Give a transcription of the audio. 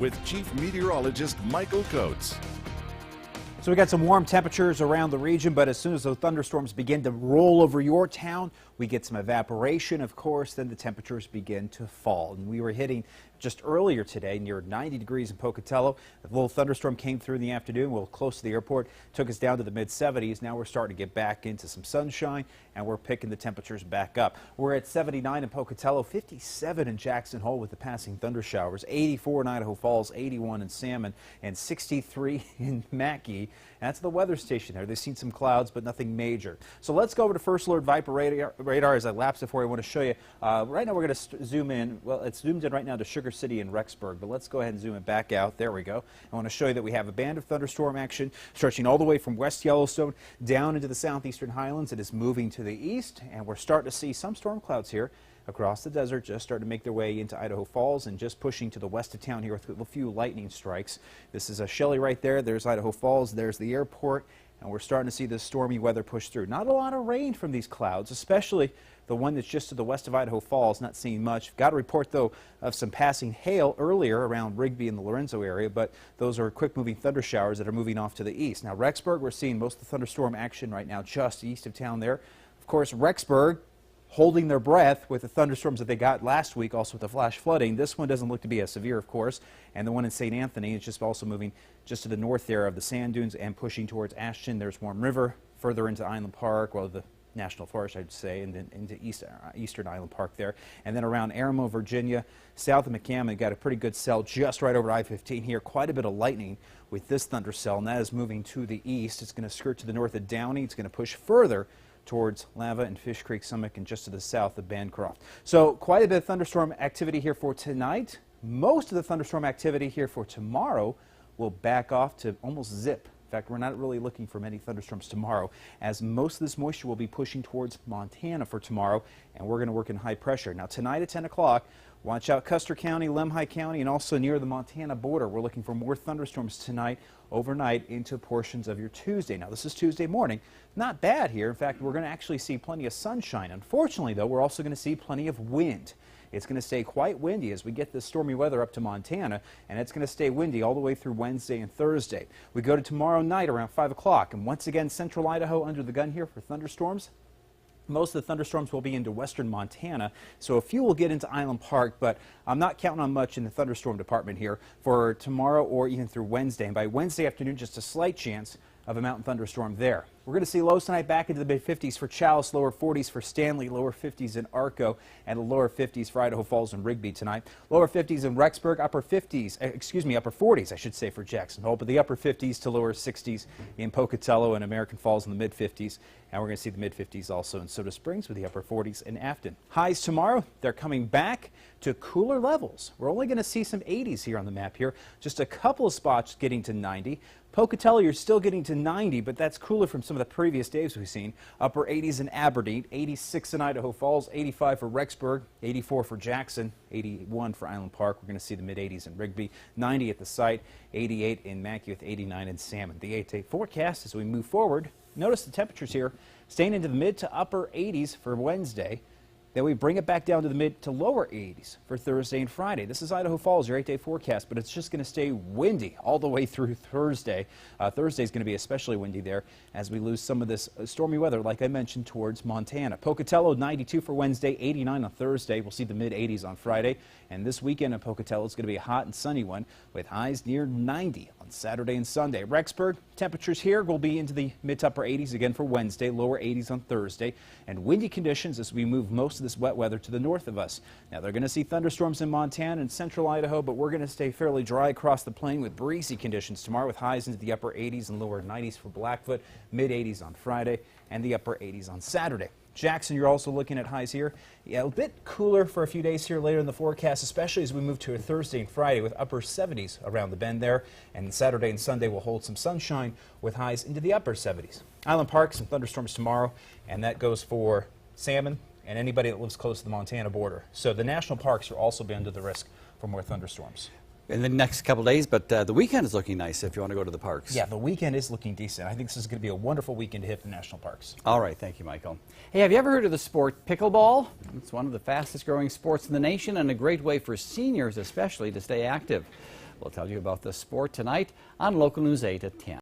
with Chief Meteorologist Michael Coates. So we got some warm temperatures around the region, but as soon as those thunderstorms begin to roll over your town, we get some evaporation, of course, then the temperatures begin to fall. And we were hitting just earlier today near 90 degrees in Pocatello. A little thunderstorm came through in the afternoon, a little close to the airport, took us down to the mid-70s. Now we're starting to get back into some sunshine, and we're picking the temperatures back up. We're at 79 in Pocatello, 57 in Jackson Hole with the passing thunder showers, 84 in Idaho Falls, 81 in Salmon, and 63 in Mackay. That's the weather station there. They've seen some clouds, but nothing major. So let's go over to First Alert Viper radar as I lapse it for you. I want to show you. Right now we're going to zoom in. Well, it's zoomed in right now to Sugar City and Rexburg, but let's go ahead and zoom it back out. There we go. I want to show you that we have a band of thunderstorm action stretching all the way from West Yellowstone down into the southeastern highlands. It is moving to the east, and we're starting to see some storm clouds here across the desert, just starting to make their way into Idaho Falls and just pushing to the west of town here with a few lightning strikes. This is a Shelley right there. There's Idaho Falls. There's the airport. And we're starting to see this stormy weather push through. Not a lot of rain from these clouds, especially the one that's just to the west of Idaho Falls. Not seeing much. Got a report, though, of some passing hail earlier around Rigby in the Lorenzo area, but those are quick-moving thunder showers that are moving off to the east. Now, Rexburg, we're seeing most of the thunderstorm action right now just east of town there. Of course, Rexburg holding their breath with the thunderstorms that they got last week, also with the flash flooding. This one doesn't look to be as severe, of course, and the one in St. Anthony is just also moving just to the north there of the sand dunes and pushing towards Ashton. There's Warm River, further into Island Park, well, the National Forest, I'd say, and then into eastern Island Park there. And then around Aramo, Virginia, south of McCammon, got a pretty good cell just right over I-15 here. Quite a bit of lightning with this thunder cell, and that is moving to the east. It's going to skirt to the north of Downey. It's going to push further towards Lava and Fish Creek Summit and just to the south of Bancroft. So quite a bit of thunderstorm activity here for tonight. Most of the thunderstorm activity here for tomorrow will back off to almost zip. In fact, we're not really looking for many thunderstorms tomorrow, as most of this moisture will be pushing towards Montana for tomorrow, and we're going to work in high pressure. Now tonight at 10 o'clock, watch out Custer County, Lemhi County, and also near the Montana border. We're looking for more thunderstorms tonight, overnight, into portions of your Tuesday. Now, this is Tuesday morning. Not bad here. In fact, we're going to actually see plenty of sunshine. Unfortunately, though, we're also going to see plenty of wind. It's going to stay quite windy as we get this stormy weather up to Montana, and it's going to stay windy all the way through Wednesday and Thursday. We go to tomorrow night around 5 o'clock, and once again, central Idaho under the gun here for thunderstorms. Most of the thunderstorms will be into western Montana, so a few will get into Island Park, but I'm not counting on much in the thunderstorm department here for tomorrow or even through Wednesday. And by Wednesday afternoon, just a slight chance of a mountain thunderstorm there. We're going to see lows tonight back into the mid-50s for Chalice, lower 40s for Stanley, lower 50s in Arco, and the lower 50s for Idaho Falls and Rigby tonight. Lower 50s in Rexburg, upper 40s, I should say, for Jackson Hole, but the upper 50s to lower 60s in Pocatello and American Falls in the mid-50s. And we're going to see the mid-50s also in Soda Springs with the upper 40s in Afton. Highs tomorrow, they're coming back to cooler levels. We're only going to see some 80s here on the map here. Just a couple of spots getting to 90. Pocatello, you're still getting to 90, but that's cooler from some of the previous days we've seen. Upper 80s in Aberdeen, 86 in Idaho Falls, 85 for Rexburg, 84 for Jackson, 81 for Island Park. We're going to see the mid-80s in Rigby, 90 at the site, 88 in Mackay with 89 in Salmon. The 8-day forecast as we move forward. Notice the temperatures here staying into the mid to upper 80s for Wednesday. Then we bring it back down to the mid to lower 80s for Thursday and Friday. This is Idaho Falls, your 8-day forecast, but it's just going to stay windy all the way through Thursday. Thursday is going to be especially windy there as we lose some of this stormy weather, like I mentioned, towards Montana. Pocatello, 92 for Wednesday, 89 on Thursday. We'll see the mid-80s on Friday. And this weekend in Pocatello is going to be a hot and sunny one with highs near 90 on Saturday and Sunday. Rexburg, temperatures here will be into the mid to upper 80s again for Wednesday, lower 80s on Thursday. And windy conditions as we move most of this wet weather to the north of us. Now, they're going to see thunderstorms in Montana and central Idaho, but we're going to stay fairly dry across the plain with breezy conditions tomorrow with highs into the upper 80s and lower 90s for Blackfoot, mid 80s on Friday, and the upper 80s on Saturday. Jackson, you're also looking at highs here. Yeah, a bit cooler for a few days here later in the forecast, especially as we move to a Thursday and Friday with upper 70s around the bend there. And Saturday and Sunday will hold some sunshine with highs into the upper 70s. Island Park, some thunderstorms tomorrow, and that goes for Salmon and anybody that lives close to the Montana border. So the national parks are also be under the risk for more thunderstorms. In the next couple days, but the weekend is looking nice if you want to go to the parks. Yeah, the weekend is looking decent. I think this is going to be a wonderful weekend to hit the national parks. All right, thank you, Michael. Hey, have you ever heard of the sport pickleball? It's one of the fastest growing sports in the nation and a great way for seniors especially to stay active. We'll tell you about the sport tonight on Local News 8 at 10.